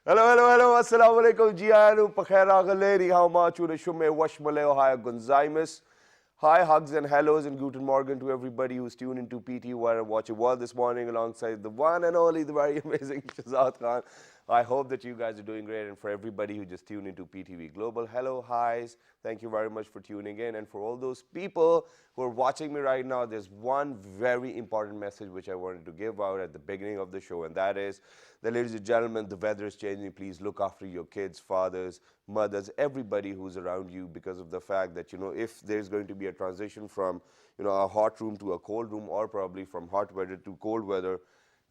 Hello, assalamu alaikum, Jianu, Pakhera Galeri, how much you Shume, Washmaleo, Hi Gonzaimus. Hi, hugs and hellos and Guten Morgen to everybody who's tuned into PT while watching World this morning alongside the one and only, the very amazing Shahzad Khan. I hope that you guys are doing great, and for everybody who just tuned into PTV Global, hello, highs, thank you very much for tuning in. And for all those people who are watching me right now, there's one very important message which I wanted to give out at the beginning of the show, and that is that, ladies and gentlemen, the weather is changing. Please look after your kids, fathers, mothers, everybody who's around you, because of the fact that, if there's going to be a transition from, a hot room to a cold room, or probably from hot weather to cold weather,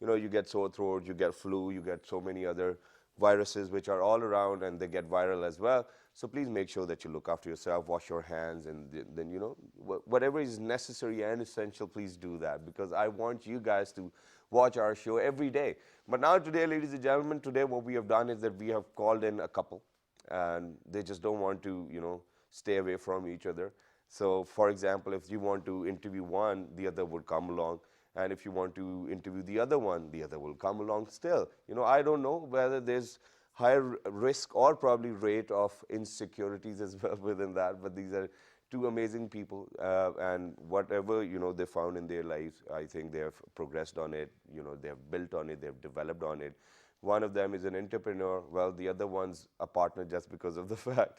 you get sore throat, you get flu, you get so many other viruses which are all around, and they get viral as well. So please make sure that you look after yourself, wash your hands, and then, whatever is necessary and essential, please do that, because I want you guys to watch our show every day. But now today, ladies and gentlemen, today what we have done is that we have called in a couple, and they just don't want to, stay away from each other. So, for example, if you want to interview one, the other would come along. And if you want to interview the other one, the other will come along still. I don't know whether there's higher risk or probably rate of insecurities as well within that, but these are two amazing people, and whatever, they found in their lives, I think they have progressed on it, they have built on it, they have developed on it. One of them is an entrepreneur, well, the other one's a partner just because of the fact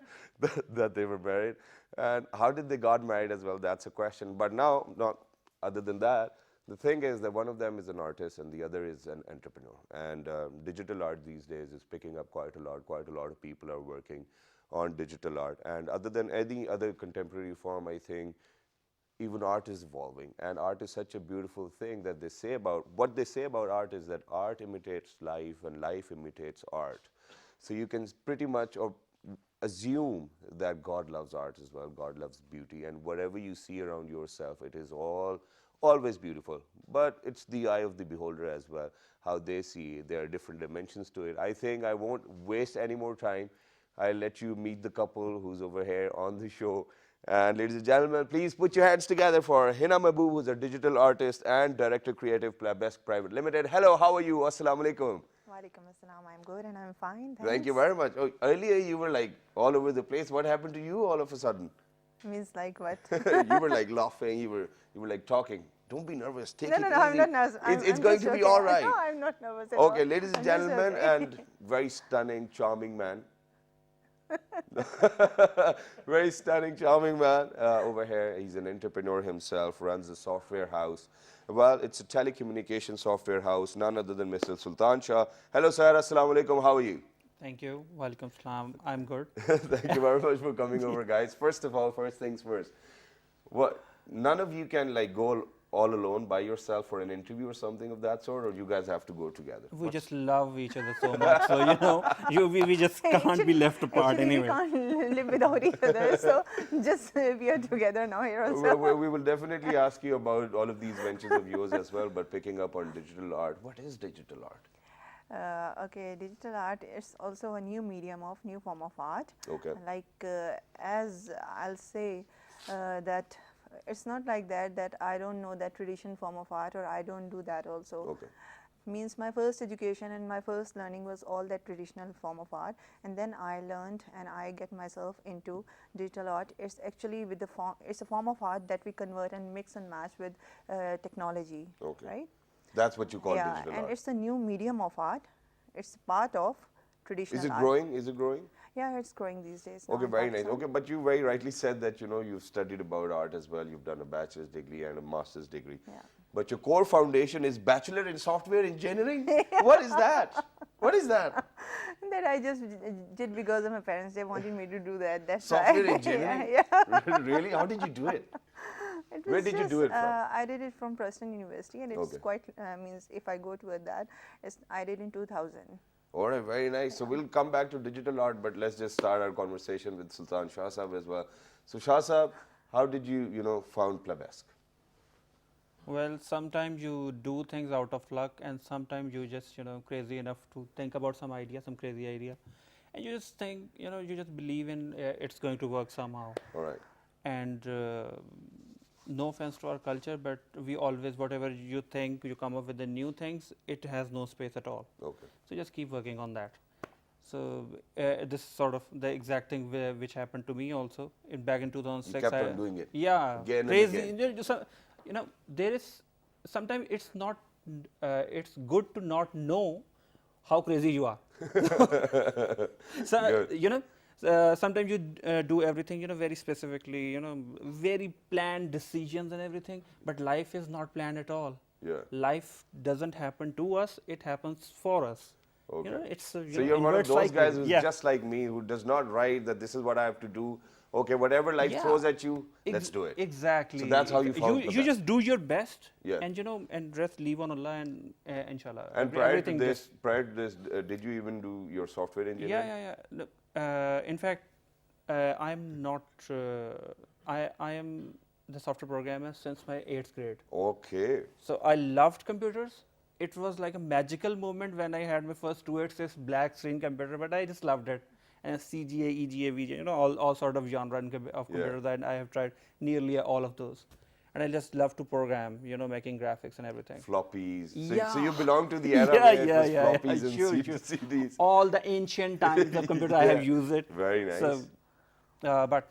that they were married. And how did they got married as well, that's a question. But now, not other than that, the thing is that one of them is an artist and the other is an entrepreneur. And digital art these days is picking up quite a lot. Quite a lot of people are working on digital art. And other than any other contemporary form, I think even art is evolving. And art is such a beautiful thing that what they say about art is that art imitates life and life imitates art. So you can pretty much assume that God loves art as well. God loves beauty. And whatever you see around yourself, it is always beautiful, but it's the eye of the beholder as well, how they see it. There are different dimensions to it. I think I won't waste any more time. I'll let you meet the couple who's over here on the show. And ladies and gentlemen, please put your hands together for Hina Mehboob, who's a digital artist and director creative, PLABESK Private Limited. Hello, how are you? Assalamu alaikum. Walaikum assalam. I'm good and I'm fine. Thank you very much. Oh, earlier you were like all over the place. What happened to you all of a sudden? Means like what? You were like laughing. You were like talking. Don't be nervous. Take it easy. No, I'm not nervous. It's going to be all right. No, I'm not nervous at all. Okay, ladies and gentlemen, and very stunning, charming man. Very stunning, charming man over here. He's an entrepreneur himself, runs a software house. Well, it's a telecommunication software house, none other than Mr. Sultan Shah. Hello, sir. Assalamu alaikum. How are you? Thank you. Welcome, Salam. I'm good. Thank you very much for coming over, guys. First of all, first things first. None of you can like go all alone by yourself for an interview or something of that sort, or you guys have to go together? We just love each other so much. So, we just can't be left apart anyway. We can't live without each other. So just we are together now here also. We will definitely ask you about all of these ventures of yours as well, but picking up on digital art. What is digital art? Okay, digital art is also a new form of art. Okay. Like as I'll say that it's not like that I don't know that traditional form of art, or I don't do that also. Okay. Means my first education and my first learning was all that traditional form of art, and then I learned and I get myself into digital art. It's actually it's a form of art that we convert and mix and match with technology. Okay. Right? That's what you call digital art. Yeah, and it's a new medium of art. It's part of traditional art. Is it growing? Is it growing? Yeah, it's growing these days. Okay, very nice. Okay, but you very rightly said that, you've studied about art as well. You've done a bachelor's degree and a master's degree. Yeah. But your core foundation is Bachelor in Software Engineering? What is that? What is that? That I just did because of my parents. They wanted me to do that. That's Software why. engineering? Yeah. Really? How did you do it? Where did you do it from? I did it from Preston University, and it's quite, means if I go toward that, I did in 2000. All right, very nice. So we'll come back to digital art, but let's just start our conversation with Sultan Shah Sahab as well. So Shah Sahab, how did you, found PLABESK? Well, sometimes you do things out of luck, and sometimes you just, crazy enough to think about some crazy idea. And you just think, you just believe in it's going to work somehow. All right. And no offense to our culture, but we always, whatever you think, you come up with the new things, it has no space at all. Okay. So just keep working on that. So this is sort of the exact thing which happened to me also back in 2006. You kept on doing it. Yeah, Again and crazy. again. There is sometimes it's not. It's good to not know how crazy you are. So Good. sometimes you do everything very specifically, very planned decisions and everything. But life is not planned at all. Yeah. Life doesn't happen to us; it happens for us. Okay. It's a So you're one of inverse those cycle. guys who's Yeah. just like me, who does not write that this is what I have to do. Okay, whatever life Yeah. throws at you, let's do it. Exactly. So that's how you found the You best. just do your best. Yeah. And and rest leave on Allah and inshallah. And prior to everything this, did you even do your software engineering? Yeah. No, in fact, I'm not. I am the software programmer since my 8th grade. Okay. So I loved computers. It was like a magical moment when I had my first 286 black screen computer, but I just loved it. And CGA, EGA, VGA, all sort of genre of computers, and I have tried nearly all of those. And I just love to program, making graphics and everything. Floppies. Yeah. So you belong to the era Yeah, where it yeah, was yeah, yeah. floppies and Sure. CDs. All the ancient times of computer, I have used it. Very nice. So, but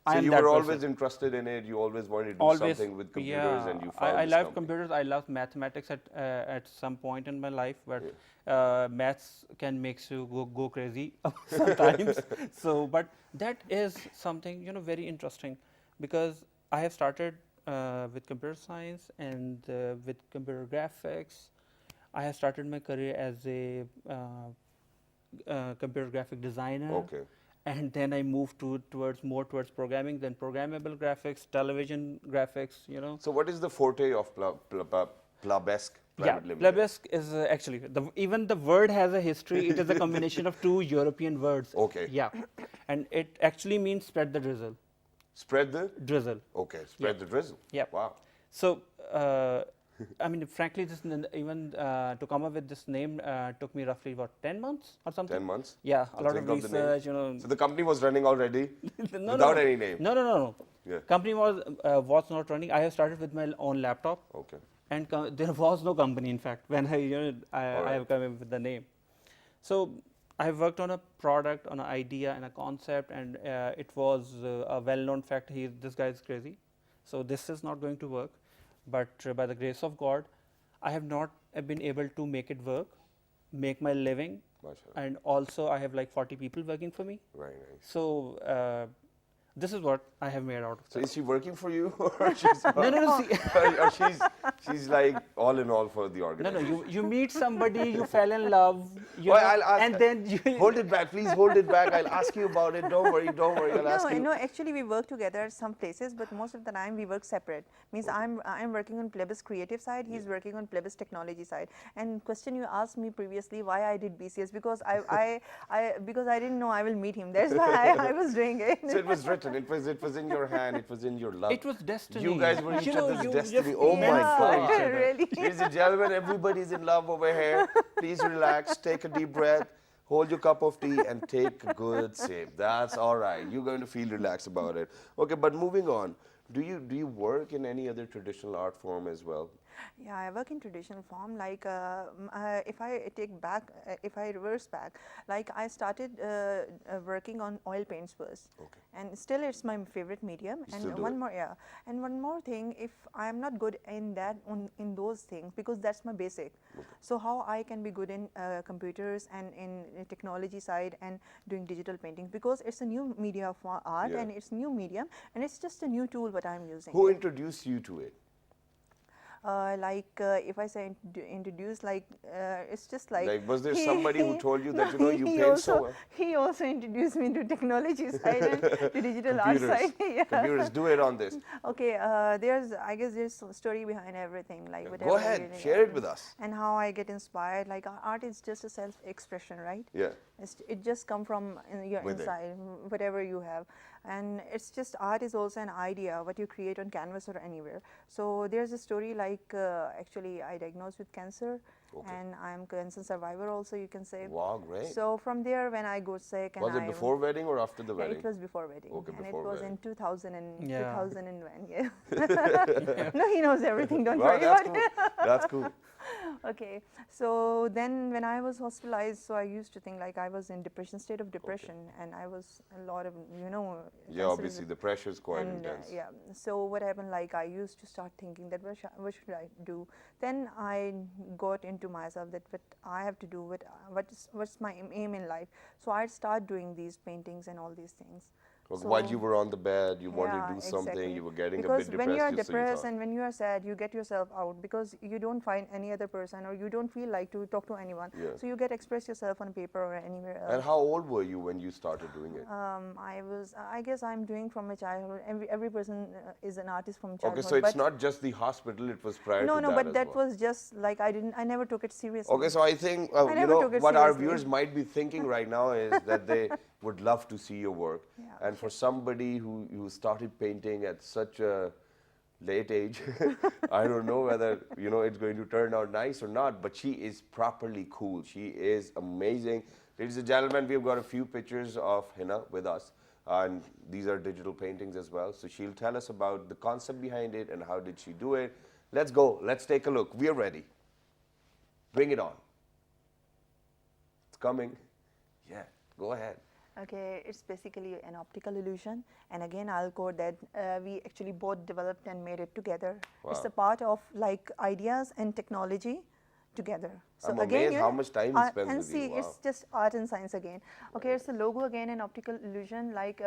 I So am you that were person. always interested in it. You always wanted to do something with computers, and you found I this loved company. computers. I loved mathematics at some point in my life, but maths can make you go crazy sometimes. So, but that is something very interesting, because I have started with computer science and with computer graphics. I have started my career as a computer graphic designer. Okay. And then I moved more towards programming, then programmable graphics, television graphics, So what is the forte of PLABESK? Yeah, Private Limited? PLABESK is actually, even the word has a history. It is a combination of 2 European words. Okay. Yeah. And it actually means spread the drizzle. Spread the? Drizzle. Okay, spread the drizzle. Yeah. Wow. So, I mean, frankly, even to come up with this name took me roughly, 10 months or something? 10 months? Yeah, To a lot think of of the name. research, So the company was running already No, without any name? No. Yeah. Company was not running. I have started with my own laptop. Okay. And there was no company, in fact, when I have come up with the name. So I have worked on a product, on an idea and a concept, and it was a well-known fact. This guy is crazy. So this is not going to work. But by the grace of God, I have not been able to make it work, make my living, and also I have like 40 people working for me. Very nice. So this is what I have made out of it. So is she working for you, or she's No. or she's like all in all for the organization? No. You meet somebody, you fell in love, I'll ask, and then you hold it back, please hold it back. I'll ask you about it. Don't worry. I'll ask you. No, actually we work together at some places, but most of the time we work separate. Means I'm working on PLABESK creative side, he's working on PLABESK technology side. And question you asked me previously why I did BCS, because I didn't know I will meet him. That's why I was doing it. So it was written. It was in your hand. It was in your love. It was destiny. You guys were each other's you destiny. just Oh my meant for God! each other. Really? Ladies and gentlemen, everybody's in love over here. Please relax. Take a deep breath. Hold your cup of tea and take a good sip. That's all right. You're going to feel relaxed about it. Okay, but moving on. Do you work in any other traditional art form as well? Yeah, I work in traditional form. Like if I reverse back, like I started working on oil paints first, Okay. and still it's my favorite medium. You still And do one it? more, yeah, and one more thing, if I am not good in that in those things, because that's my basic. So how I can be good in computers and in technology side and doing digital painting, because it's a new media for art, Yeah. and it's new medium, and it's just a new tool what I'm using. Who introduced you to it? If I say introduce, it's just like Was there somebody who told you that you he paint so well? He also introduced me to technology side and to digital art side. Yeah. Computers, do it on this. Okay, I guess there's a story behind everything. Like whatever Go I ahead, really share it am. with us. And how I get inspired. Like art is just a self-expression, right? Yeah. It just come from your Within. inside, whatever you have, and it's just art is also an idea what you create on canvas or anywhere. So there's a story like actually I diagnosed with cancer, Okay. and I'm cancer survivor also, you can say. Wow, great. So from there, when I got sick, and Was it before wedding or after the Yeah, wedding? it was before wedding, Okay, and it before was wedding. in 2000 and Yeah. 2001. Yeah. No, he knows everything. Don't Wow, worry that's about cool. it. That's cool. Okay, so then when I was hospitalized, so I used to think like I was in depression, state of depression, and I was a lot of, you know, Yeah, obviously the pressure is quite and intense. yeah, so what happened, like I used to start thinking that what should I do. Then I got into myself that what I have to do, what's my aim in life. So I'd start doing these paintings and all these things. Like So while you were on the bed, you wanted yeah, to do something, exactly. you were getting a Because bit when you are depressed, so you depressed thought. and when you are sad, you get yourself out because you don't find any other person or you don't feel like to talk to anyone. Yeah. So you get express yourself on paper or anywhere else. And how old were you when you started doing it? I guess I'm doing from my childhood. Every person is an artist from childhood. Okay, so it's but not just the hospital, it was prior no, to no, that but as that well. was just like I never took it seriously. Okay, so I think, I you never know, took it what our seriously. viewers might be thinking right now is that they would love to see your work. Yeah, And for somebody who started painting at such a late age, I don't know whether, you know, it's going to turn out nice or not, but she is properly cool. She is amazing. Ladies and gentlemen, we've got a few pictures of Hina with us. And these are digital paintings as well. So she'll tell us about the concept behind it and how did she do it. Let's go. Let's take a look. We are ready. Bring it on. It's coming. Yeah, go ahead. Okay, it's basically an optical illusion, and again I'll quote that we actually both developed and made it together. Wow. It's a part of like ideas and technology together. So I'm again, amazed how much time he spends and with you. see, Wow. it's just art and science again. Okay, it's a logo again, an optical illusion. Like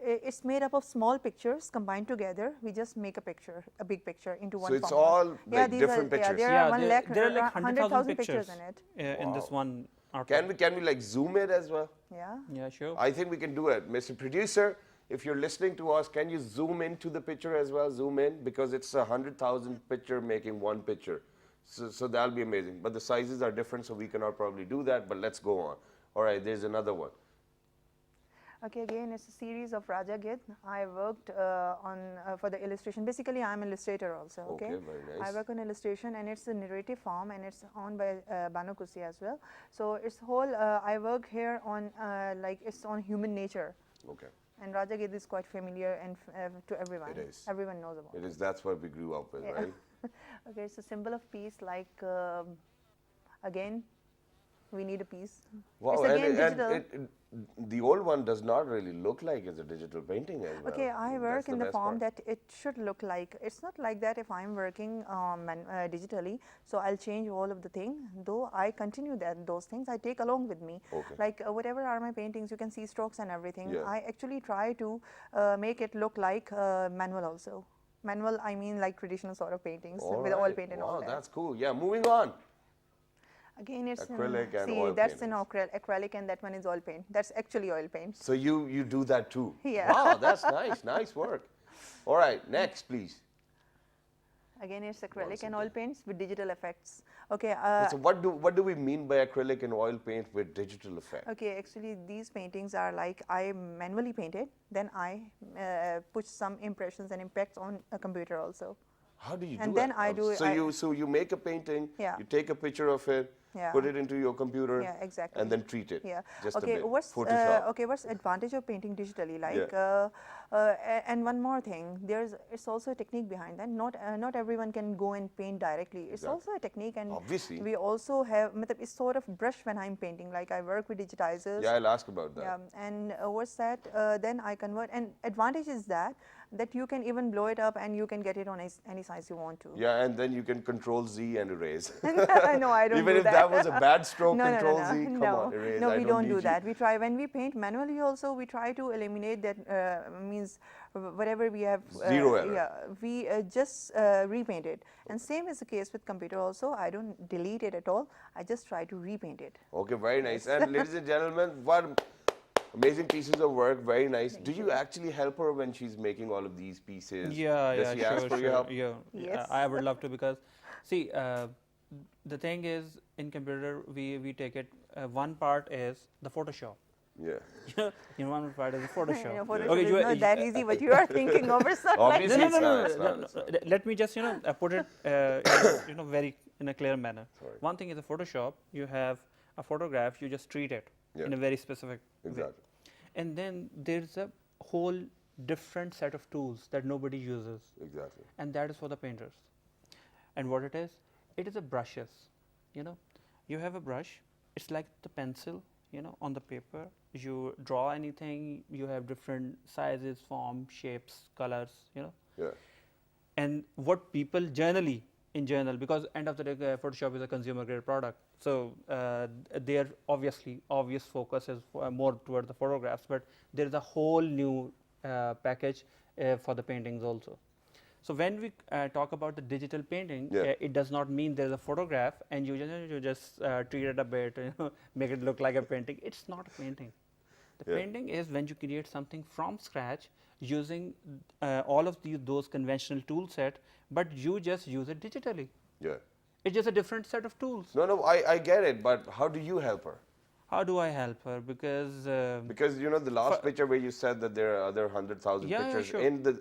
it's made up of small pictures combined together. We just make a picture, a big picture into one. So it's format. all like these different are, pictures. Yeah, there are 1 lakh, there are like 100,000 pictures in it. in this one art. Can we like zoom it as well? Yeah. Yeah, sure. I think we can do it. Mr. Producer, if you're listening to us, can you zoom into the picture as well? Zoom in, because it's 100,000 picture making one picture. So that'll be amazing. But the sizes are different, so we cannot probably do that, but let's go on. All right, there's another one. Okay, again, it's a series of Raja Gid. I worked for the illustration. Basically, I'm an illustrator also. Okay, very nice. I work on illustration, and it's a narrative form, and it's owned by Bano Kusi as well. So it's whole. I work here on like it's on human nature. Okay. And Raja Gid is quite familiar and to everyone. It is. Everyone knows about It is. That's what we grew up with, Yeah. right? Okay, it's a symbol of peace. Like again, we need a piece. Wow, It's again digital. The old one does not really look like it's a digital painting as well. Okay, I work That's in the best form part. that it should look like. It's not like that if I'm working digitally, so I'll change all of the thing. Though I continue those things, I take along with me. Okay. Like whatever are my paintings, you can see strokes and everything. Yeah. I actually try to make it look like manual also. Manual, I mean like traditional sort of paintings with oil Alright. paint and wow, all that. that's cool. Yeah, moving on. Again, it's Acrylic and see, oil that's an paintings. acrylic and that one is oil paint. That's actually oil paint. So you do that too? Yeah. Wow, that's nice. Nice work. All right, next, please. Again, it's acrylic Once and again. oil paints with digital effects. Okay. So what do we mean by acrylic and oil paint with digital effect? Okay, actually these paintings are like I manually painted, then I put some impressions and impacts on a computer also. How do you And do then it? I do- So you make a painting, Yeah. you take a picture of it, Yeah. put it into your computer, Yeah, exactly. and then treat it. Yeah. Just Okay. a bit. What's Photoshop. okay? What's advantage of painting digitally? Like, Yeah. and one more thing, it's also a technique behind that. Not everyone can go and paint directly. It's Exactly. also a technique, and Obviously. we also have. It's sort of brush when I'm painting. Like I work with digitizers. Yeah, I'll ask about that. Yeah, and what's that? Then I convert. And advantage is that you can even blow it up and you can get it on any size you want to. Yeah, and then you can control Z and erase. No, I don't Even do if that. that was a bad stroke, No, control no, no, Z, no. come no. on, erase. No, I we don't need do you. that. We try when we paint manually. Also, we try to eliminate that means whatever we have. Zero error. Yeah, we just repaint it. And same is the case with computer. Also, I don't delete it at all. I just try to repaint it. Okay, very nice. And ladies and gentlemen, what amazing pieces of work, very nice. Do you actually help her when she's making all of these pieces? Yeah, Does yeah, she ask sure, for your sure. help? Yeah, Yes. I would love to, because see, the thing is, in computer we take it. One part is the Photoshop. Yeah. In one part is the Photoshop. You know, Photoshop Okay, is you- not that easy, but you are thinking over something. Obviously, No, it's no, no, not, no, it's no, not, no, it's no. not. Let me just put it very in a clear manner. Sorry. One thing is a Photoshop. You have a photograph. You just treat it Yeah. in a very specific way. Exactly. And then there's a whole different set of tools that nobody uses, Exactly. and that is for the painters. And what it is, it is a brushes. You have a brush. It's like the pencil. On the paper. You draw anything. You have different sizes, form, shapes, colors. Yeah. And what people generally, in general, because end of the day, Photoshop is a consumer grade product. So their obvious focus is more toward the photographs, but there is a whole new package for the paintings also. So when we talk about the digital painting, it does not mean there is a photograph and you just treat it a bit, make it look like a painting. It's not a painting. The painting is when you create something from scratch using all of those conventional tool set, but you just use it digitally. Yeah. It's just a different set of tools. No, I get it, but how do you help her? How do I help her? Because the last picture where you said that there are other 100,000 pictures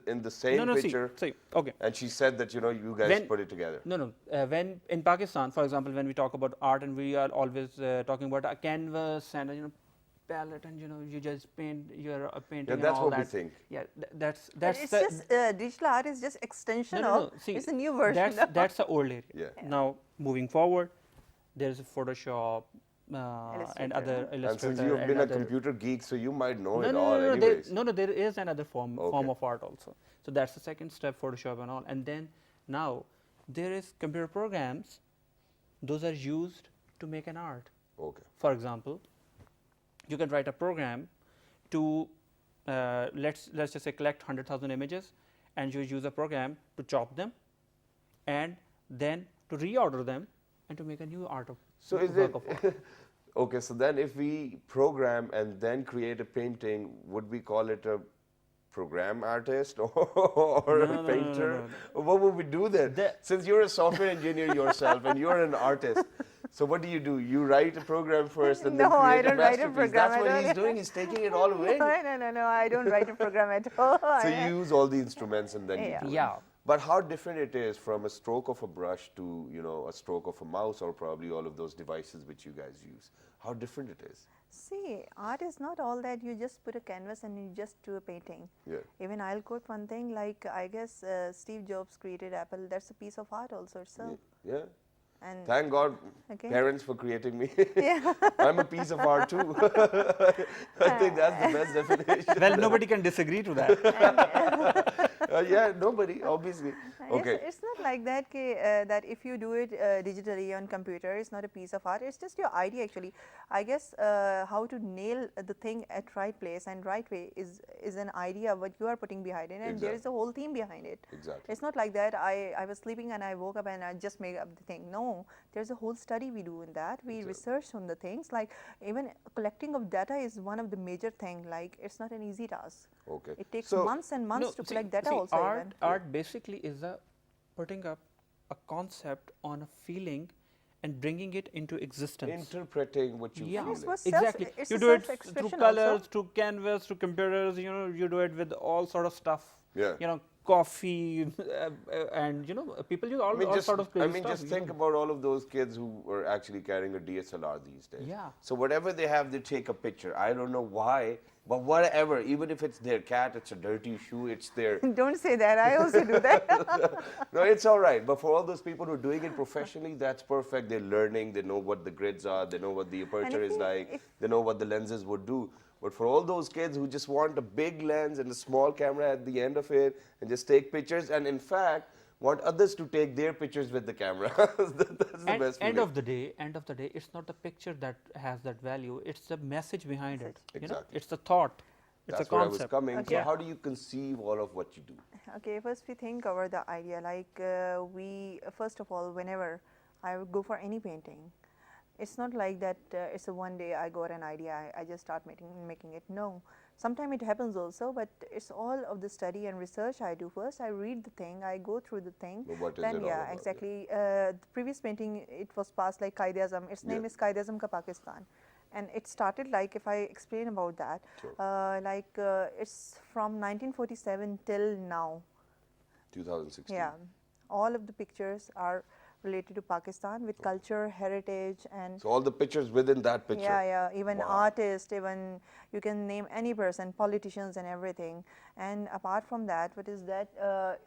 in the same picture, okay. And she said that you guys put it together. No. When in Pakistan, for example, when we talk about art, and we are always talking about a canvas and a palette, and you just paint your painting. Yeah, that's and all what we that. think. Yeah, that's It's just digital art is just extension of. See, it's a new version. That's the old area. Yeah. Now moving forward, there is a Photoshop. And other Illustrator. And since you have been a computer geek, so you might know it all anyways. anyways. There is another form of art also. So that's the second step, Photoshop and all. And then now there is computer programs. Those are used to make an art. Okay. For example, you can write a program to let's just say collect 100,000 images, and you use a program to chop them, and then to reorder them, and to make a new art of. So is it okay? So then, if we program and then create a painting, would we call it a program artist or a painter? No. What would we do then? Since you're a software engineer yourself and you're an artist, so what do? You write a program first and then create I don't write a masterpiece. program. That's what he's doing. He's taking it all away. No, I don't write a program at all. So you use all the instruments and then you do it. Yeah. But how different it is from a stroke of a brush to, a stroke of a mouse, or probably all of those devices which you guys use. How different it is. See, art is not all that you just put a canvas and you just do a painting. Yeah. Even I'll quote one thing, like I guess Steve Jobs created Apple. That's a piece of art also itself. Yeah. And thank God, okay. parents, for creating me. Yeah. I'm a piece of art too. I think that's the best definition. Well, nobody can disagree to that. Yeah, nobody, obviously. Okay. It's not like that that if you do it digitally on computer, it's not a piece of art. It's just your idea actually. I guess how to nail the thing at right place and right way is an idea what you are putting behind it, and there is a whole theme behind it. Exactly. It's not like that I was sleeping and I woke up and I just made up the thing. No, there's a whole study we do in that. We research on the things, like even collecting of data is one of the major thing. Like it's not an easy task. Okay. It takes months and months to collect data also. Art basically is putting up a concept on a feeling and bringing it into existence. Interpreting what you feel. Exactly. You do it through colors, through canvas, through computers. You do it with all sort of stuff. Yeah. Coffee, and people use all sort of crazy stuff. Just think about all of those kids who are actually carrying a DSLR these days. Yeah. So whatever they have, they take a picture. I don't know why, but whatever, even if it's their cat, it's a dirty shoe, it's their... Don't say that, I also do that. No, it's all right. But for all those people who are doing it professionally, that's perfect. They're learning, they know what the grids are, they know what the aperture is like, they know what the lenses would do. But for all those kids who just want a big lens and a small camera at the end of it and just take pictures, and in fact want others to take their pictures with the camera, that's the best feeling. End of the day, it's not the picture that has that value. It's the message behind it. Exactly. It's the thought. It's that's a concept. Where I was coming. Okay. So how do you conceive all of what you do? Okay, first we think over the idea. Like we first of all, whenever I would go for any painting, it's not like that it's a one day I got an idea, I just start making it. No, sometimes it happens also, but it's all of the study and research I do first. I read the thing, I go through the thing. But what is then it all about? exactly. The previous painting, it was passed like Qaid-e-Azam. Its name is Qaid-e-Azam Ka Pakistan. And it started like, if I explain about that, it's from 1947 till now. 2016. Yeah, all of the pictures are related to Pakistan with culture, heritage, and So all the pictures within that picture. yeah, even Wow. artists, even you can name any person, politicians and everything. And apart from that, what is that?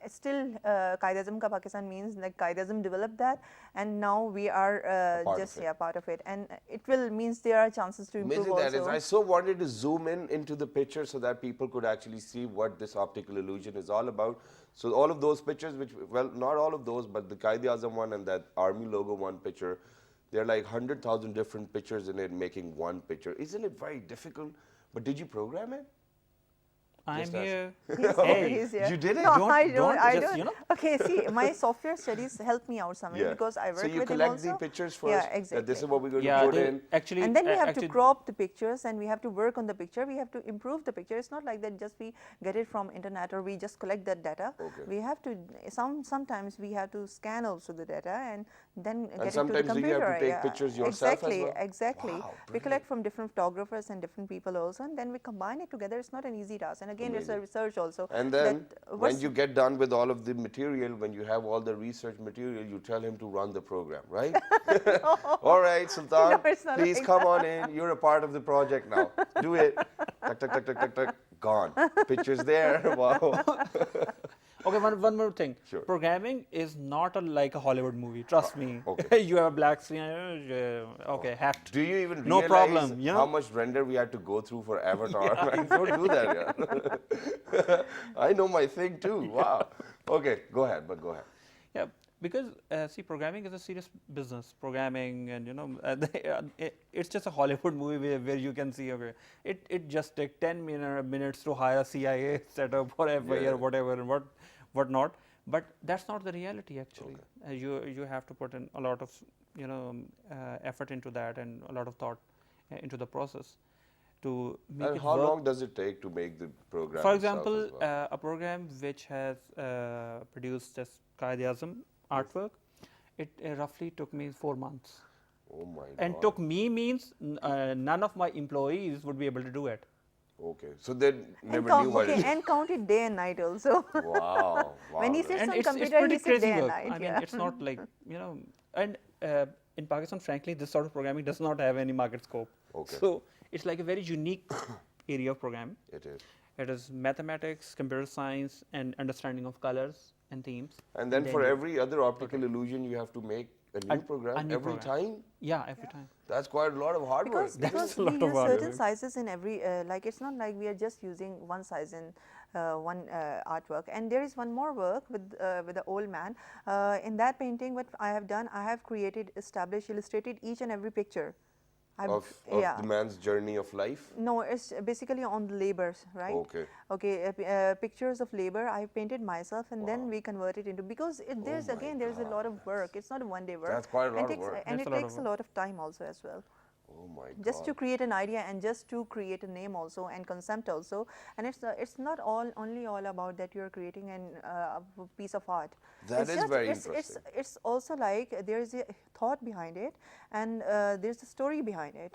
It's still Qaid-e-Azam ka Pakistan means like Qaid-e-Azam developed that, and now we are part just of it. part of it, and it will means there are chances to improve Amazing that is. also. I so wanted to zoom in into the picture so that people could actually see what this optical illusion is all about. So all of those pictures, which, well, not all of those, but the Qaid-e-Azam one and that army logo one picture, there are like 100,000 different pictures in it making one picture. Isn't it very difficult? But did you program it? I'm Just ask. here. He's here. You did it? No, Don't- I don't. don't I just, don't. you know. Okay, see, my software studies help me out somewhere because I work So you with him collect also. the pictures first. Yeah, That exactly. this is what we're going Yeah, to put the- in. actually, And then we have to actually, crop the pictures and we have to work on the picture. We have to improve the picture. It's not like that just we get it from internet or we just collect that data. Okay. We have to, sometimes we have to scan also the data and then get it to the sometimes do you computer. have to take pictures yourself as Exactly, well? exactly. Wow, We collect from different photographers and different people also, and then we combine it together. It's not an easy task. And again, it's a research also. And then that when what's- you get done with all of the material, when you have all the research material, you tell him to run the program, right? All right, Sultan, No, it's not please like come on in. You're a part of the project now. Do it. Tuck, tuck, tuck, tuck, tuck, tuck. Gone. Pictures there. Wow. okay, one more thing. Sure. Programming is not like a Hollywood movie. Trust me. okay. You have a black screen. Okay, hacked. Do you even No realize problem, you know? how much render we had to go through for Avatar? Like, don't do that, yeah. I know my thing too. Wow. Okay, go ahead, but go ahead. Yeah, because see, programming is a serious business. Programming, and you know, it's just a Hollywood movie where you can see, okay, it just take 10 minutes to hire a CIA setup for every Yeah. year, whatever, and what not. But that's not the reality actually. You have to put in a lot of effort into that and a lot of thought into the process to make And it how work. long does it take to make the program? For itself example, as well? a program which has produced this Qaid-e-Azam artwork, it roughly took me 4 months. Oh my And God. took me means none of my employees would be able to do it. Okay, so they never and knew what it is. and count it day and night also. Wow. When he wow. sits And on it's computer, pretty he sits crazy day and work. night. I mean, yeah. it's not like, and in Pakistan, frankly, this sort of programming does not have any market scope. Okay. So it's like a very unique area of programming. It is. It is mathematics, computer science, and understanding of colors and themes. And then for you- every other optical illusion, you have to make a new program a new every program. time. Yeah, every time. That's quite a lot of hard work. Because That's a we lot of use work. certain sizes in every, like it's not like we are just using one size in one artwork. And there is one more work with the old man. In that painting, what I have done, I have created, established, illustrated each and every picture. of yeah. the man's journey of life. No, it's basically on the labors, right? Okay. Okay, pictures of labor I painted myself, and then we convert it into, because there's my again there's a lot of work. It's not a one-day work. That's quite a lot and of takes, work. and That's it a lot takes of a lot of time also as well. Oh my God. Just to create an idea and just to create a name also and concept also, and it's not only all about that you're creating a piece of art. That It's is just- very it's, interesting. It's also like there is a thought behind it, and there's a story behind it.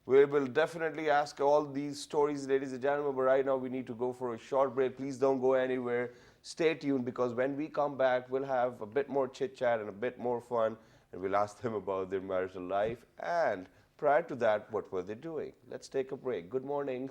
We will definitely ask all these stories, ladies and gentlemen, but right now we need to go for a short break. Please don't go anywhere. Stay tuned, because when we come back, we'll have a bit more chit-chat and a bit more fun, and we'll ask them about their marital life. And prior to that, what were they doing? Let's take a break. Good morning.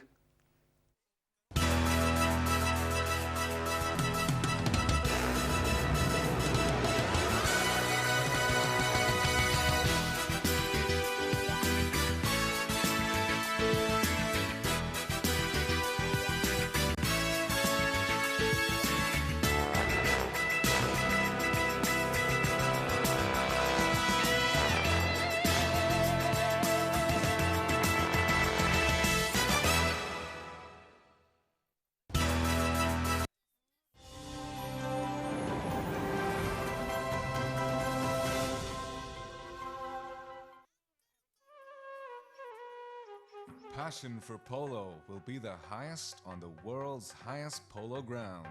Passion for polo will be the highest on the world's highest polo ground.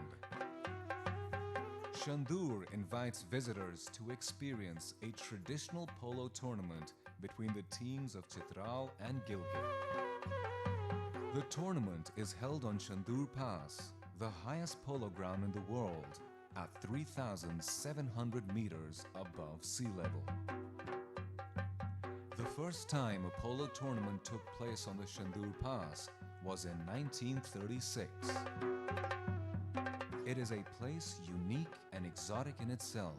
Shandur invites visitors to experience a traditional polo tournament between the teams of Chitral and Gilgit. The tournament is held on Shandur Pass, the highest polo ground in the world, at 3,700 meters above sea level. The first time a polo tournament took place on the Shandur Pass was in 1936. It is a place unique and exotic in itself,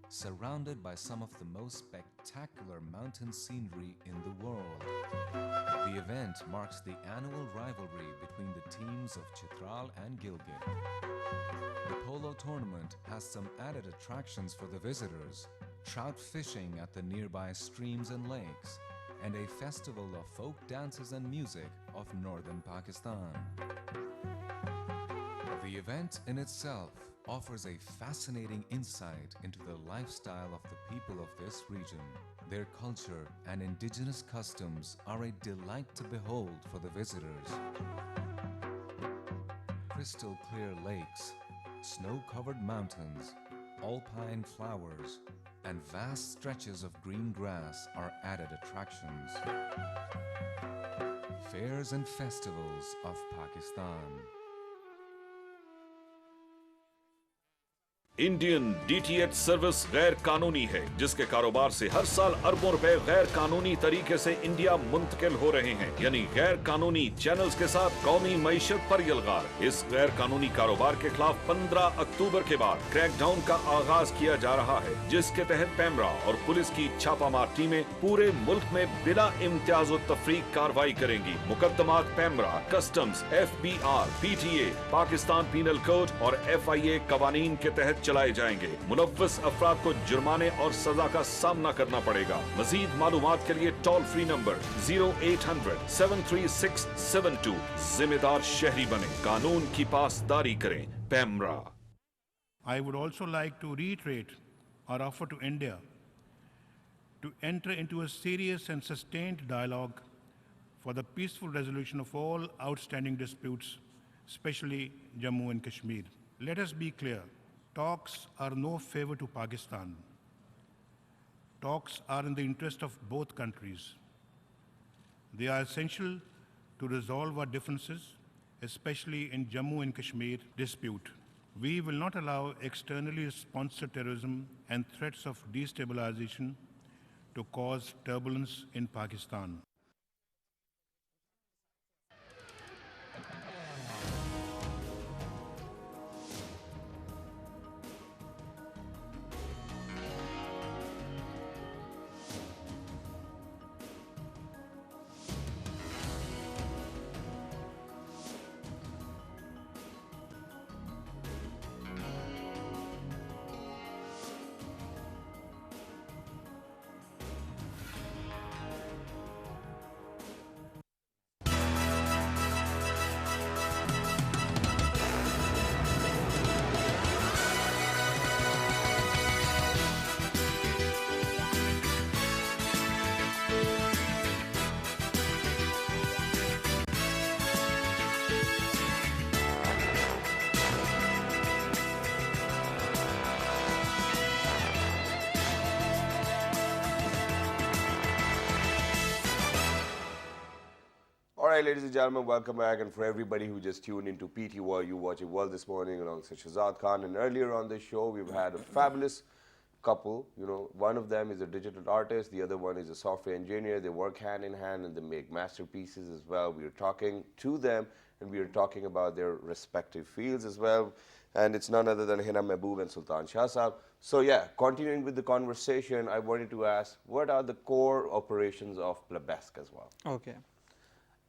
surrounded by some of the most spectacular mountain scenery in the world. The event marks the annual rivalry between the teams of Chitral and Gilgit. The polo tournament has some added attractions for the visitors: trout fishing at the nearby streams and lakes, and a festival of folk dances and music of northern Pakistan. The event in itself offers a fascinating insight into the lifestyle of the people of this region. Their culture and indigenous customs are a delight to behold for the visitors. Crystal clear lakes, snow-covered mountains, alpine flowers, and vast stretches of green grass are added attractions. Fairs and festivals of Pakistan. Indian DTH service गैर कानूनी है, जिसके कारोबार से हर साल अरबों रुपए गैर कानूनी तरीके से इंडिया मुंतकिल हो रहे हैं, यानी गैर कानूनी चैनल्स के साथ कौमी मईशत पर यलगार। इस गैर कानूनी कारोबार के खिलाफ 15 अक्टूबर के बाद क्रैकडाउन का आगाज किया जा रहा है, जिसके तहत पैमरा और पुलिस की छापामार टीमें पूरे मुल्क में बिला इम्तियाज और तफरीक कार्रवाई करेंगी। मुकदमात PEMRA, customs, FBI, PTA, Pakistan penal code और FIA कवानीन के तहत चलाए जाएंगे। मुलव्वस अफराद को जुर्माने और सजा का सामना करना पड़ेगा। मजीद मालूमात के लिए टोल फ्री नंबर 0800-736-72। जिम्मेदार शहरी बने, कानून की पासदारी करें। PEMRA. I would also like to reiterate our offer to India to enter into a serious and sustained dialogue for the peaceful resolution of all outstanding disputes, especially Jammu and Kashmir. Let us be clear. Talks are no favor to Pakistan. Talks are in the interest of both countries. They are essential to resolve our differences, especially in Jammu and Kashmir dispute. We will not allow externally sponsored terrorism and threats of destabilization to cause turbulence in Pakistan. All right, ladies and gentlemen, welcome back. And for everybody who just tuned into PTY, you watching World this morning alongside Shahzad Khan. And earlier on the show, we've had a fabulous couple. You know, one of them is a digital artist, the other one is a software engineer. They work hand in hand and they make masterpieces as well. We are talking to them and we are talking about their respective fields as well. And it's none other than Hina, Mehboob and Sultan Shah Sahab. So yeah, continuing with the conversation, I wanted to ask, what are the core operations of PLABESK as well? Okay.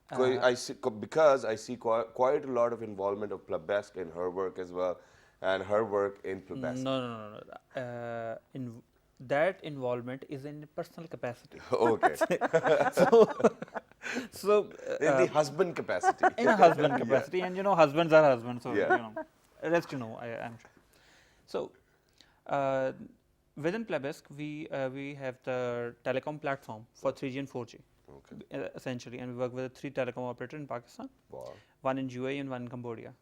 Because I see quite a lot of involvement of PLABESK in her work as well, and her work in PLABESK. No. That involvement is in personal capacity. Okay. so in the husband capacity. In a husband capacity, and you know, husbands are husbands, so Yeah. you know, rest you know, I'm sure. So within PLABESK, we have the telecom platform for 3G and 4G. Okay. Essentially, and we work with 3 telecom operators in Pakistan, Wow. 1 in UAE and 1 in Cambodia.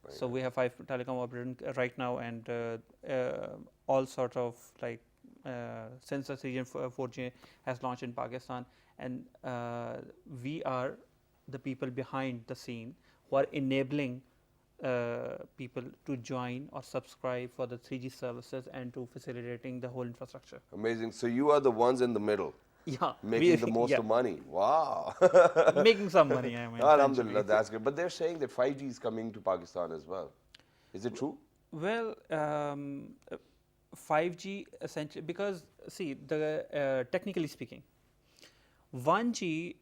Very So we have 5 telecom operators right now, and all sort of like since the 3G and 4G has launched in Pakistan, and we are the people behind the scene who are enabling people to join or subscribe for the 3G services and to facilitating the whole infrastructure. Amazing. So you are the ones in the middle, Yeah, making the most of money. Wow. making some money. I mean, Alhamdulillah, essentially. that's good. But they're saying that 5G is coming to Pakistan as well. Is it true? Well, 5G essentially, because see, the technically speaking, 1G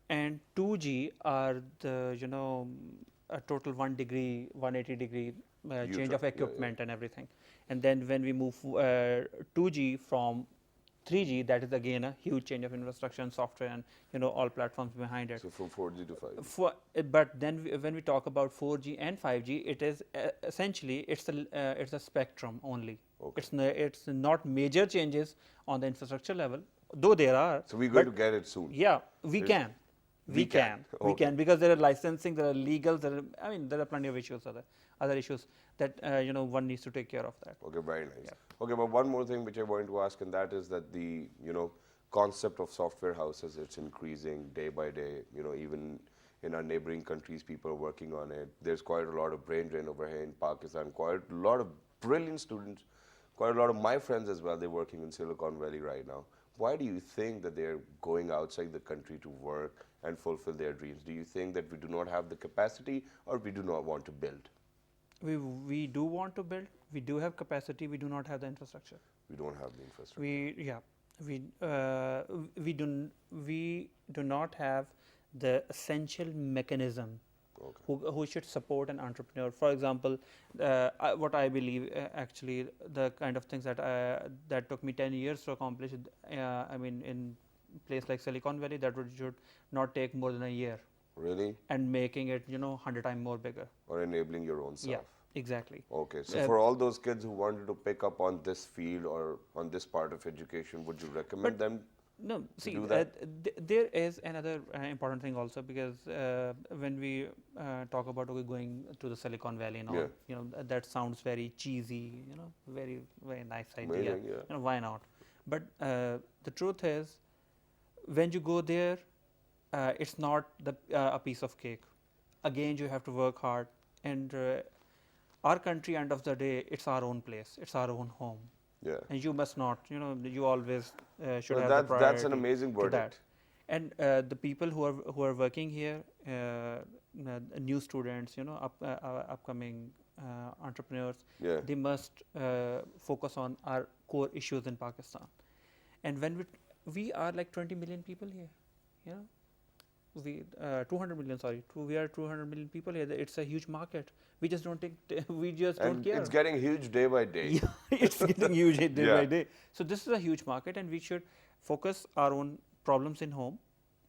and 2G are the a total 1 degree, 180 degree change of equipment and everything. And then when we move 2G from 3G, that is again a huge change of infrastructure and software and all platforms behind it. So from 4G to 5G. But then when we talk about 4G and 5G, it is essentially it's a spectrum only. Okay. It's not major changes on the infrastructure level, though there are. So we're going to get it soon. Yeah, we can. We can because there are licensing, there are legal, there are plenty of issues, other issues that one needs to take care of that. Okay, very nice. Yeah. Okay, but one more thing which I wanted to ask, and that is that the concept of software houses, it's increasing day by day. Even in our neighboring countries, people are working on it. There's quite a lot of brain drain over here in Pakistan. Quite a lot of brilliant students. Quite a lot of my friends as well. They're working in Silicon Valley right now. Why do you think that they're going outside the country to work and fulfill their dreams? Do you think that we do not have the capacity, or we do not want to build? We do want to build. We do have capacity. We do not have the infrastructure. We don't have the infrastructure. We do not have the essential mechanism who should support an entrepreneur. For example, what I believe actually the kind of things that took me 10 years to accomplish. In place like Silicon Valley, that should not take more than a year. Really? And making it 100 times more bigger. Or enabling your own self. Yeah, exactly. Okay, so for all those kids who wanted to pick up on this field or on this part of education, would you recommend them? No, see, do that? there is another important thing also, because when we talk about going to the Silicon Valley and all, that sounds very cheesy, very very nice idea. Amazing, yeah. Why not? But the truth is, when you go there, it's not a piece of cake. Again, you have to work hard, and our country, end of the day, it's our own place, it's our own home. Yeah. And you must not, you always should Well, have the priority. that's an amazing to verdict. that. And the people who are working here, new students, upcoming entrepreneurs, they must focus on our core issues in Pakistan. And when we are like 20 million people here, we 200 million. Sorry, we are 200 million people here. It's a huge market. We just don't don't care. It's getting huge day by day. Yeah, it's getting huge day by day. So this is a huge market, and we should focus our own problems in home.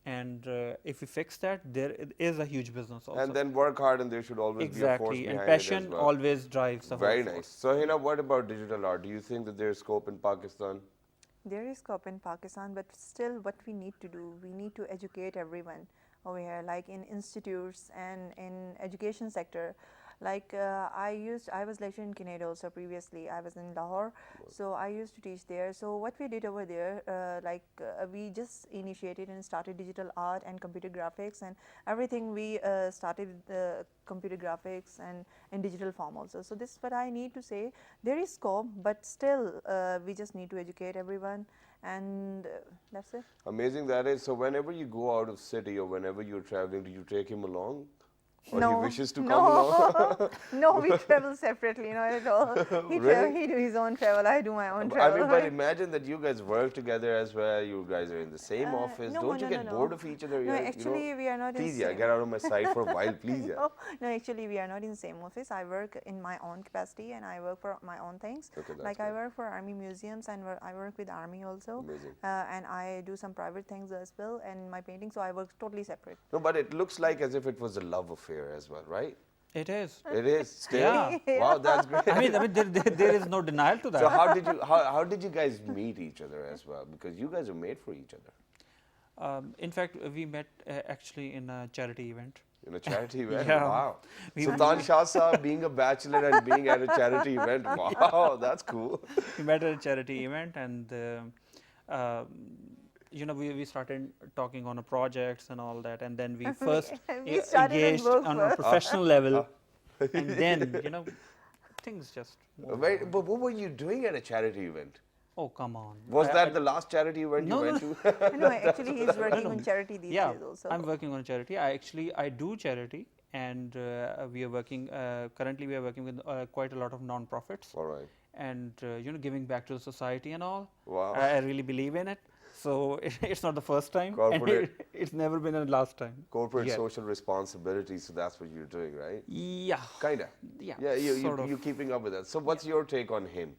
And if we fix that, there is a huge business also. And then work hard, and there should always be a force behind and it passion as well. always drives the Very whole nice. force. So, Hina, what about digital art? Do you think that there's scope in Pakistan? There is scope in Pakistan, but still what we need to do, we need to educate everyone over here, like in institutes and in education sector. Like I was lecturing in Canada also previously. I was in Lahore, so I used to teach there. So what we did over there, we just initiated and started digital art and computer graphics and everything. We started computer graphics and in digital form also. So this is what I need to say. There is scope, but still we just need to educate everyone, and that's it. Amazing that is. So whenever you go out of city or whenever you're traveling, do you take him along? Or No, he wishes to come no, along? no, we travel separately, not at all. Really? He do his own travel, I do my own travel. I mean, but imagine that you guys work together as well. You guys are in the same office. no, Don't you no, get no, bored no. of each other? No, Yeah, actually, we are not in Please, yeah, same- get out of my sight for a while, please, yeah. No, actually, we are not in the same office. I work in my own capacity and I work for my own things. Okay, that's like I great. work for army museums and I work with army also. Amazing. And I do some private things as well and my painting. So I work totally separate. No, but it looks like as if it was a love affair as well, right? It is. It is still. Yeah. Wow, that's great. I mean, there is no denial to that. So how did you guys meet each other as well? Because you guys are made for each other. In fact, we met actually in a charity event. In a charity event? Yeah. Wow. We- Sultan Shah Saab being a bachelor and being at a charity event. Wow, that's cool. We met at a charity event, and we started talking on a projects and all that, and then we first We started at engaged work on a first. professional level. and then, you know, things just move Wait, on. but what were you doing at a charity event? Oh, come on. Was that the last charity event No, you no, went to? No, actually, he's working on charity these Yeah, days also. I'm working on charity. I do charity, and we are working, currently we are working with quite a lot of non-profits. All right. And you know, giving back to the society and all. Wow. I really believe in it. So it's not the first time, and Corporate- it's never been the last time. Corporate Yeah. social responsibility, so that's what you're doing, right? Yeah. Kinda. Yeah, Yeah, sort of. you're keeping up with that. So what's your take on him?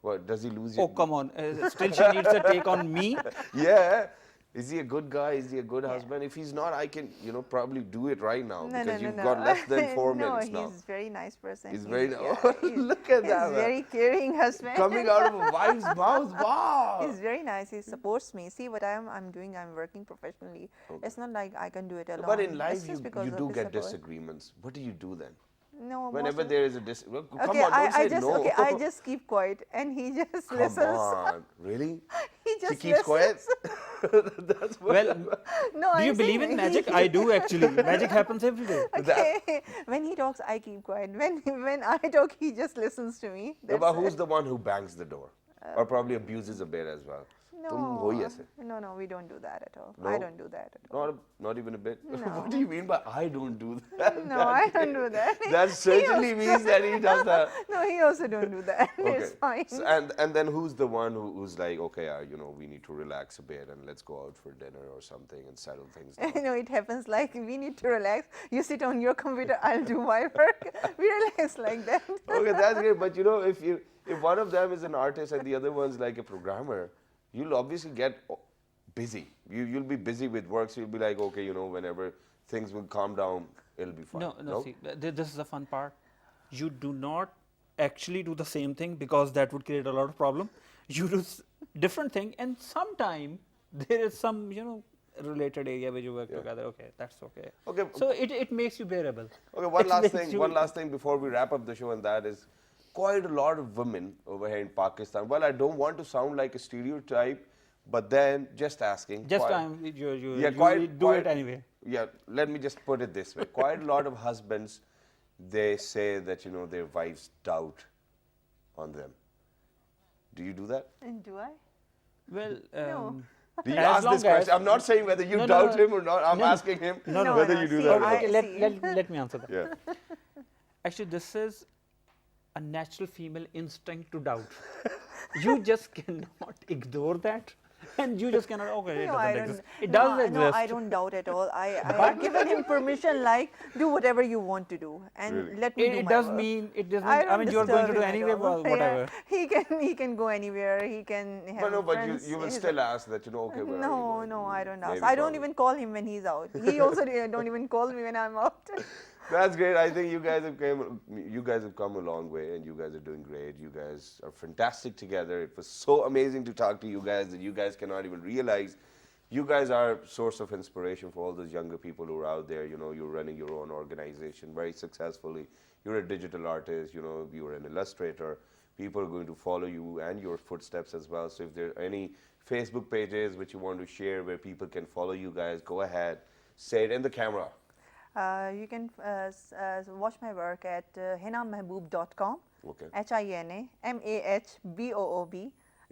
What, does he lose Oh, your... come on. Still she needs a take on me. Yeah. Is he a good guy? Is he a good husband? If he's not, I can, you know, probably do it right now No, because no, you've no, got no. less than 4 no, minutes now. he's a very nice person. He's very yeah, he's- Look at that, He's man. very caring husband. Coming out of a wife's mouth. Wow. He's very nice. He supports me. See what I'm doing. I'm working professionally. It's not like I can do it alone. But in It's life, just because you of do his get support. disagreements. What do you do then? No, most Whenever of- there is a well, come Okay, on, don't say I just no. okay. I just keep quiet, and he just Come listens. on, really? He just She keeps quiet? listens. That's what Well, No, do you I'm believe saying in magic? I do actually. Magic happens every day. Okay. When he talks, I keep quiet. When I talk, he just listens to me. No, That's but who's it. the one who bangs the door? Or probably abuses a bit as well? तुम हो ही ऐसे. No, we don't do that at all. No? I don't do that at all. Not even a bit? No. What do you mean by I don't do that? No, I don't do that. That certainly means that he does that. No, he also don't do that. It's fine. So, and then who's the one who's like, okay, you know, we need to relax a bit and let's go out for dinner or something and settle things down. No, it happens like we need to relax. You sit on your computer, I'll do my work. We relax like that. Okay, that's great. But you know, if one of them is an artist and the other one's like a programmer, you'll obviously get busy. You'll be busy with work, so you'll be like, okay, you know, whenever things will calm down, it'll be fine. No, see, this is the fun part. You do not actually do the same thing because that would create a lot of problem. You do different thing, and sometime there is some, you know, related area where you work together. Okay, that's okay. Okay. So it makes you bearable. Okay, one It last makes thing. you- One last thing before we wrap up the show, and that is quite a lot of women over here in Pakistan. Well, I don't want to sound like a stereotype, but then just asking. Just quite- you do it anyway. Yeah, let me just put it this way. Quite a lot of husbands, they say that, you know, their wives doubt on them. Do you do that? And do I? Well, No. Do you As ask long this question? as- I'm not saying whether you No, no, doubt no. him or not. I'm No, asking him No, whether no, you do see, that. or okay, not. let me answer that. Yeah. Actually, this is a natural female instinct to doubt. You just cannot ignore that, and you just cannot. Okay, it No, I doesn't don't. exist. It no, does exist. No, I don't doubt at all. I have given him permission, like do whatever you want to do, and Really? let me do It my does work. mean it doesn't. I I don't mean, you're going to disturb do him at anyway. all. Well, whatever. Yeah, he can go anywhere. He can have But no, but friends. you will He's still ask that, you know, okay, where are you No, going? no, I don't ask. Maybe I don't probably. even call him when he's out. He also don't even call me when I'm out. That's great. I think you guys have come a long way, and you guys are doing great. You guys are fantastic together. It was so amazing to talk to you guys that you guys cannot even realize. You guys are a source of inspiration for all those younger people who are out there. You know, you're running your own organization very successfully. You're a digital artist. You know, you're an illustrator. People are going to follow you and your footsteps as well. So if there are any Facebook pages which you want to share where people can follow you guys, go ahead. Say it in the camera. You can watch my work at hinamehboob.com. Okay.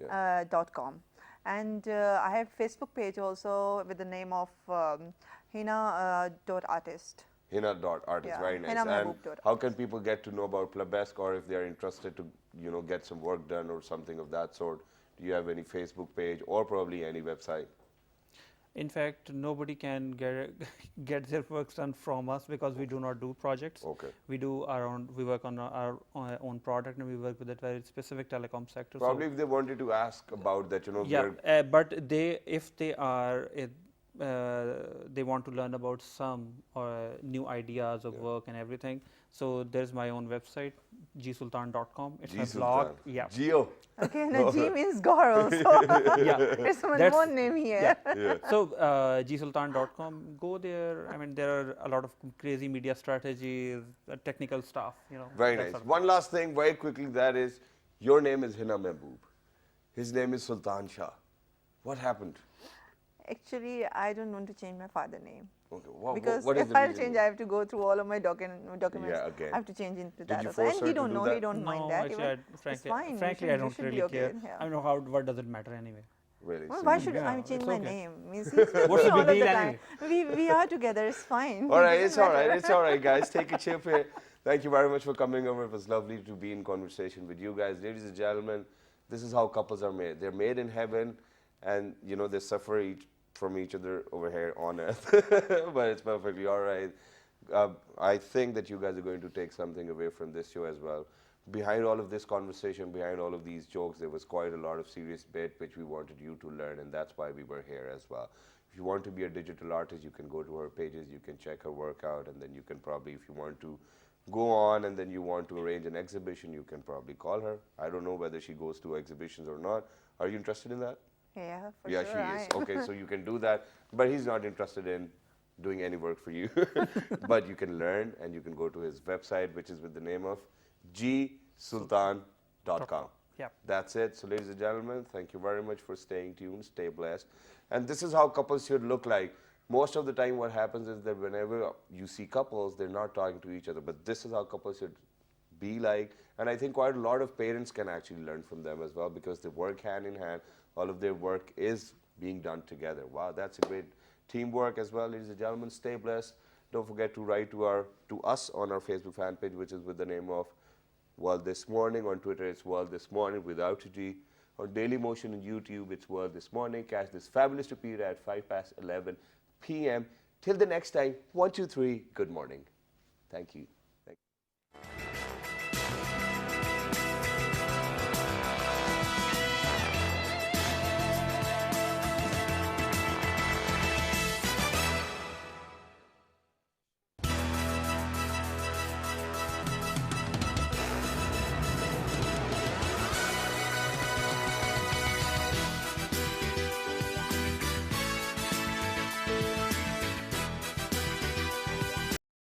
HINAMAHBOOB.com. And I have Facebook page also with the name of Hina.artist. Hina.artist, Yeah, very nice. Hina And Mehboob. how can people get to know about PLABESK, or if they're interested to, you know, get some work done or something of that sort? Do you have any Facebook page or probably any website? In fact, nobody can get their work done from us because we do not do projects. Okay. We do our own. We work on our own product, and we work with a very specific telecom sector. so- Probably if they wanted to ask about that, you know, Yeah, we're- but if they want to learn about some new ideas of work and everything. So there's my own website, gsultan.com. It's my blog. Sultan. Yeah. Geo. Okay, now G means Gaur also. Yeah. There's one That's- more name here. So gsultan.com, go there. I mean, there are a lot of crazy media strategies, technical stuff. You know. Very that nice. sort of- One last thing, very quickly, that is, your name is Hina Mehboob. His name is Sultan Shah. What happened? Actually, I don't want to change my father's name. Okay. Because what is if the I'll reason? change, I have to go through all of my documents. Yeah, again. I have to change into Did that you also. force And her he to don't do know, that? he don't mind No, that. actually, Even. frankly, It's fine. frankly, you I should, you don't should really be okay. care. Yeah. I don't know how. What does it matter anyway? Really? Well, So why you- should Yeah, I change it's my okay. name? Means he's with What's me the all big of the deal time. We are together. It's fine. All right, Doesn't it's all right. matter. It's all right, guys. Take a chip here. Thank you very much for coming over. It was lovely to be in conversation with you guys. Ladies and gentlemen, this is how couples are made. They're made in heaven, and you know they suffer from each other over here on earth. But it's perfectly all right. I think that you guys are going to take something away from this show as well. Behind all of this conversation, behind all of these jokes, there was quite a lot of serious bit which we wanted you to learn, and that's why we were here as well. If you want to be a digital artist, you can go to her pages, you can check her work out, and then you can probably, if you want to go on and then you want to arrange an exhibition, you can probably call her. I don't know whether she goes to exhibitions or not. Are you interested in that? Yeah, for Yeah, sure. she I is. am. Okay, so you can do that, but he's not interested in doing any work for you. But you can learn, and you can go to his website, which is with the name of gsultan.com. Yep. That's it. So, ladies and gentlemen, thank you very much for staying tuned. Stay blessed. And this is how couples should look like. Most of the time, what happens is that whenever you see couples, they're not talking to each other. But this is how couples should be like. And I think quite a lot of parents can actually learn from them as well, because they work hand in hand. All of their work is being done together. Wow, that's a great teamwork as well. Ladies and gentlemen, stay blessed. Don't forget to write to us on our Facebook fan page, which is with the name of World This Morning. On Twitter, it's World This Morning without a G. On Daily Motion on YouTube, it's World This Morning. Catch this fabulous repeat at 11 p.m. Till the next time, 1, 2, 3, good morning. Thank you.